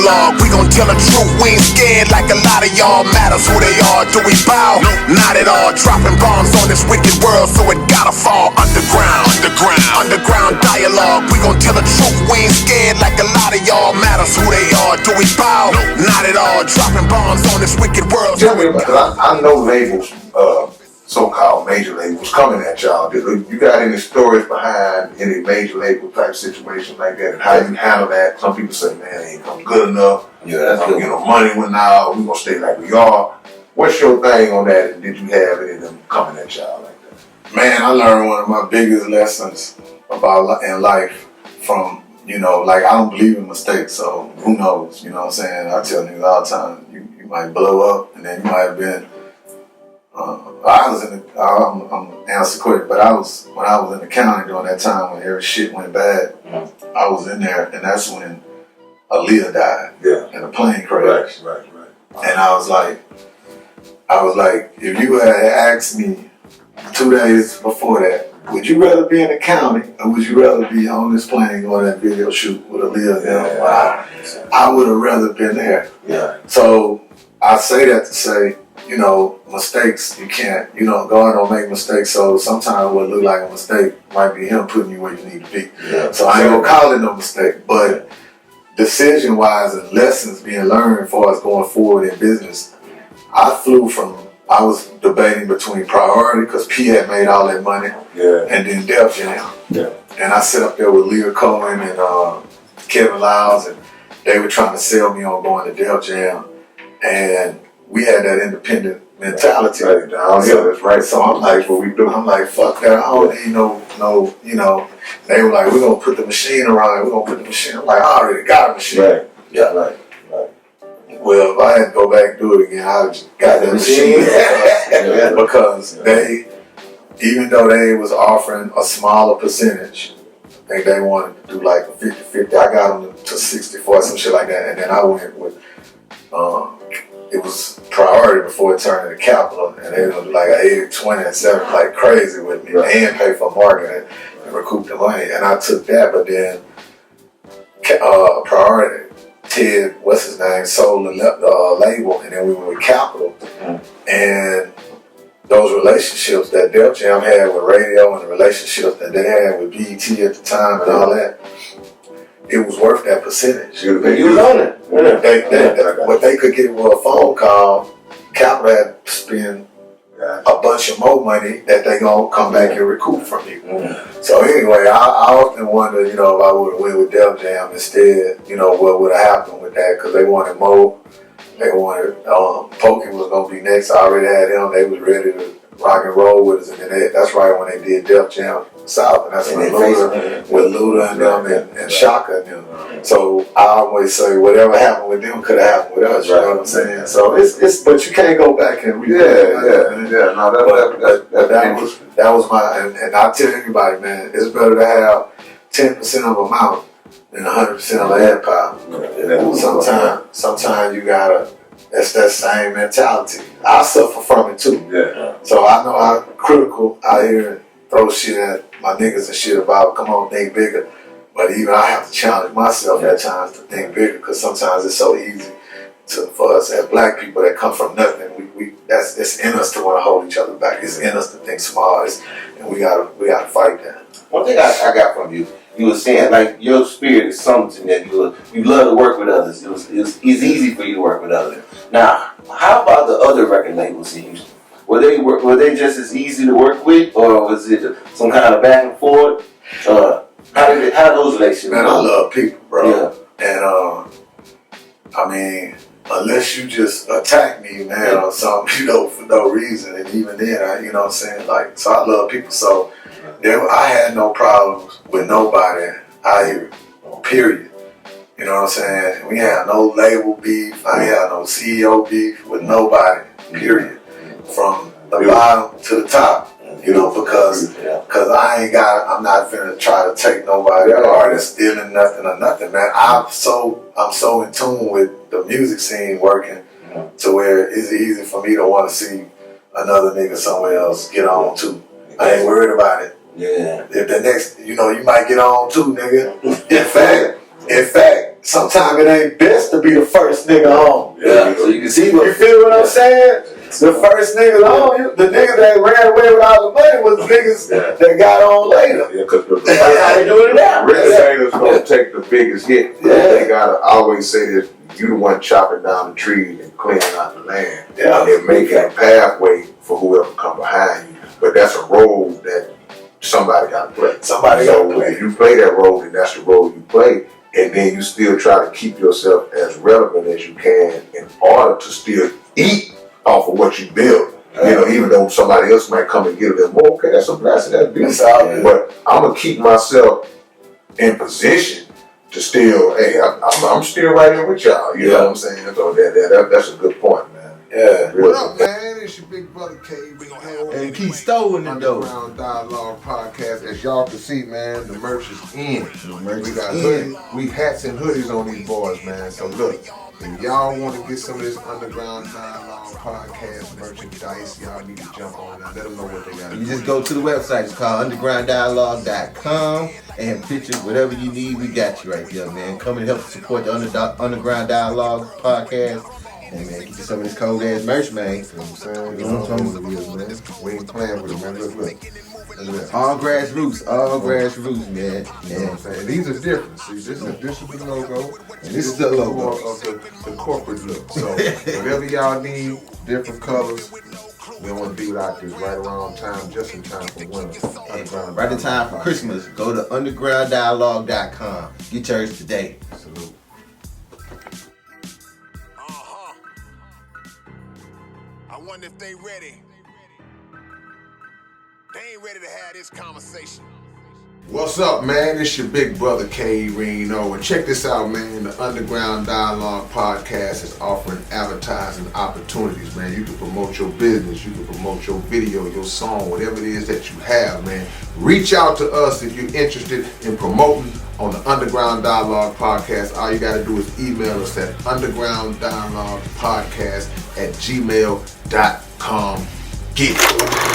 dialogue, we gon' tell the truth. We ain't scared like a lot of y'all. Matters who they are, do we bow? Not at all. Dropping bombs on this wicked world, so it gotta fall underground. Underground dialogue, we gon' tell the truth. We ain't scared like a lot of y'all. Matters who they are, do we bow? Not at all. Dropping bombs on this wicked world. Tell me, because I know labels, so-called major labels coming at y'all. You got any stories behind any major label type situation like that, and how you handle that? Some people say, man, it ain't come good enough. Yeah, that's good. You know, money went out. We gonna stay like we are. What's your thing on that? And did you have any of them coming at y'all like that? Man, I learned one of my biggest lessons about in life from, you know, like I don't believe in mistakes, so who knows? You know what I'm saying? I tell niggas all the time, you might blow up, and then you might have been. I was in the, I'm answer quick, but when I was in the county during that time when every shit went bad, I was in there, and that's when Aaliyah died in a plane crash. Right. And I was like, if you had asked me 2 days before that, would you rather be in the county or would you rather be on this plane going to that video shoot with Aaliyah? I would have rather been there. Yeah. So I say that to say, you know, mistakes, you can't, you know, God don't make mistakes, so sometimes what look like a mistake might be him putting you where you need to be. Yeah. So I ain't gonna call it no mistake, but decision-wise and lessons being learned for us going forward in business, I was debating between Priority, because P had made all that money, and then Def Jam. Yeah. And I sit up there with Leah Cohen and Kevin Lyles, and they were trying to sell me on going to Def Jam, and we had that independent mentality. Right. That's right. So I'm like, what we do? I'm like, fuck that. I don't need no, you know. They were like, we're gonna put the machine around. We're gonna put the machine. I'm like, I already got a machine. Right. Yeah. Right. Well, if I had to go back and do it again, I just got that machine because they, even though they was offering a smaller percentage, I think they wanted to do like a 50-50. I got them to 64, some shit like that, and then I went with. It was Priority before it turned into Capital, and they were gonna do like an 80-20 and 7 like crazy with me, and pay for marketing and recoup the money. And I took that, but then Priority, Ted, what's his name, sold the label, and then we went with Capital. And those relationships that Def Jam had with radio and the relationships that they had with BET at the time and all that, it was worth that percentage. You was on it. What they could get with a phone call, Capital had to spend a bunch of more money that they gonna come back and recoup from you. So anyway, I often wonder, you know, if I would have went with Def Jam instead, you know, what would have happened with that, because they wanted more. They wanted, Pokey was gonna be next. I already had him. They was ready to rock and roll with us, and then that's right when they did Def Jam South, and that's when Luda and them and Shaka and them. So I always say whatever happened with them could have happened with us. You know what I'm saying? So it's but you can't go back and No, that was my and I tell anybody, man, it's better to have 10% of a mouth than 100% of a head power. Sometimes you gotta. It's that same mentality. I suffer from it too. So I know how critical I hear and throw shit at my niggas and shit about, come on, think bigger. But even I have to challenge myself at times to think bigger, because sometimes it's so easy for us as black people that come from nothing. It's in us to want to hold each other back. It's in us to think small, and we gotta fight that. One thing I got from you, you were saying like your spirit is something that you love to work with others. It's easy for you to work with others. Now, how about the other record labels in Houston? Were they just as easy to work with, or was it some kind of back and forth? How those relationships? Man, I love people, bro. Yeah. And I mean, unless you just attack me, man, or something, you know, for no reason, and even then, you know what I'm saying? Like, so I love people. So I had no problems with nobody out here, period. You know what I'm saying? We had no label beef. I ain't had no CEO beef with nobody, period. From the bottom to the top, you know, because I'm not finna try to take nobody artist stealing nothing or nothing, man. I'm so in tune with the music scene working to where it's easy for me to want to see another nigga somewhere else get on too. I ain't worried about it. Yeah. If the next, you know, you might get on too, nigga. In fact, sometimes it ain't best to be the first nigga on. Yeah, so you can see You feel what I'm saying? The first niggas on, the niggas that ran away with all the money was the niggas that got on later. Yeah, because That's how they do it now. originators gonna take the biggest hit. They gotta always say that you the one chopping down the trees and cleaning out the land. Yeah. And they're making a pathway for whoever come behind you. But that's a role that somebody gotta play. Somebody gotta play. If you play that role, then that's the role you play. And then you still try to keep yourself as relevant as you can in order to still eat off of what you build. You know, even though somebody else might come and give them more, okay, that's a blessing, that's beautiful. But I'm gonna keep myself in position to still, hey, I'm still right here with y'all. You know what I'm saying? So that's a good point, man. Yeah. What up, man? It's your big brother K-Rino And Keith Stowe in the door. Underground Dialogue Podcast. As y'all can see, man, the merch is in. We got in. we hats and hoodies on these boys, man. So look, if y'all want to get some of this Underground Dialogue Podcast merchandise, y'all need to jump on now. Let them know what they got. You just go to the website. It's called undergrounddialogue.com and picture whatever you need. We got you right there, man. Come and help support the Underground Dialogue Podcast. And man, get you some of this cold ass merch, man. You know what I'm saying? You know what it is, man. We ain't playing with it, man. Look. Look at that. All grassroots, man. You know what I'm saying? These are different. See, this is the logo. And this is the logo. More of the corporate look. So whatever y'all need, different colors. We don't want to be without this right around time, just in time for winter. Underground Right in time for Christmas. Go to undergrounddialogue.com. Get yours today. Salute. I wonder if they ready. They ain't ready to have this conversation. What's up, man? It's your big brother K-Rino, and check this out, man. The Underground Dialogue Podcast is offering advertising opportunities, man. You can promote your business, you can promote your video, your song, whatever it is that you have, man. Reach out to us if you're interested in promoting on the Underground Dialogue Podcast. All you got to do is email us at undergrounddialoguepodcast@gmail.com. Get it.